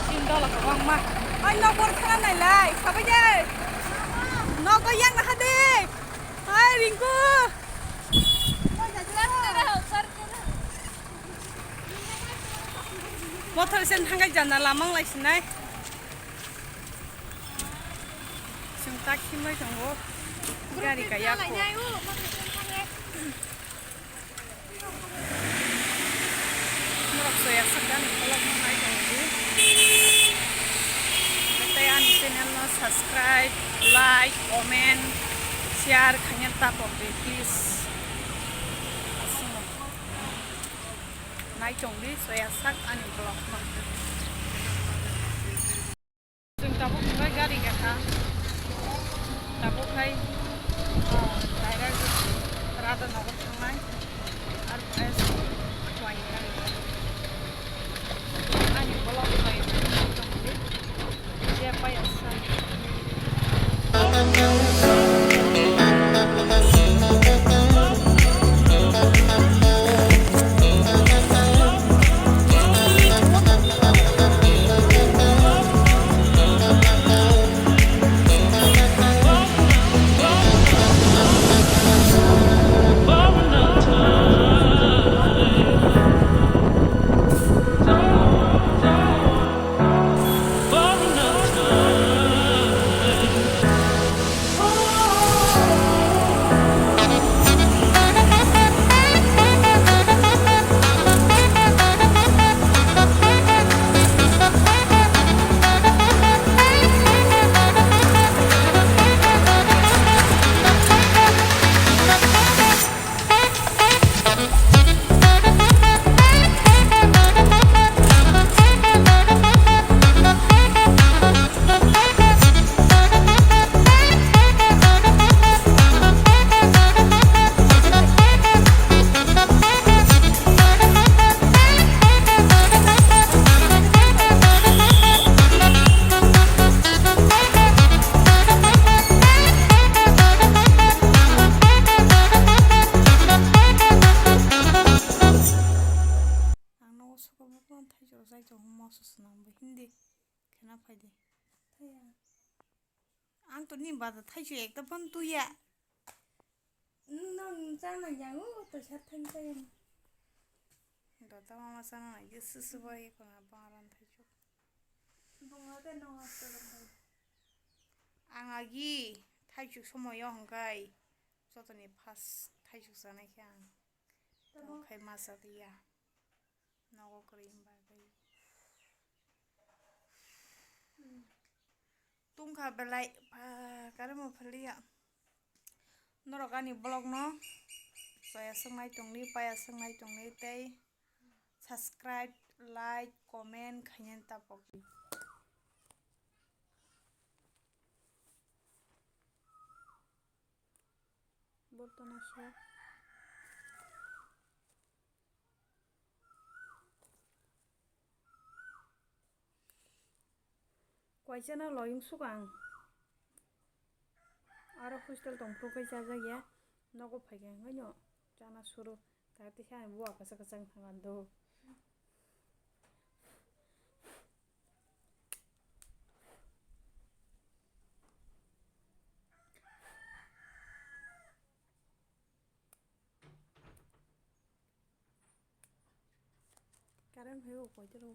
xin đó là có vang mà anh nó buồn khăn này lại sao bây giờ nó có yang là đi hai Rinku motor sen thangkai jana lamang lai sinai sing taksi mai tanggo gari kayak ko Murok soya segan kalau mau naik tanggo Betayan channel no subscribe like comment share kanya tapok deh please naik tanggo soya sak ani blog mah sing tapok ngai gari kata tapok hai direct terada naik tanggai RS tuai kali ani blog mai tanggo siapa yang sah Hindi kenapa deh ang tuh nih pada thai cuy ekta pun tuh ya nong sana yang to sathan sayan data mama sana aja sesuai kena pangaran thai cuy bungate nong asto ang lagi thai cuy semua yang hangkai soto nih pas thai cuy sana kian tong kai masa dia nago kering bagai tungkha belai kare mo phalia norokani blog no soya sangai tongni paya sangai tongni tei subscribe like comment khainen tapok botona sha Kwaisana loyong sugang aro hostel tongpro kai jaja ya nogo phaigen ngaino jana suru tarte sai buwa kasa kasa thangando karen phego koitero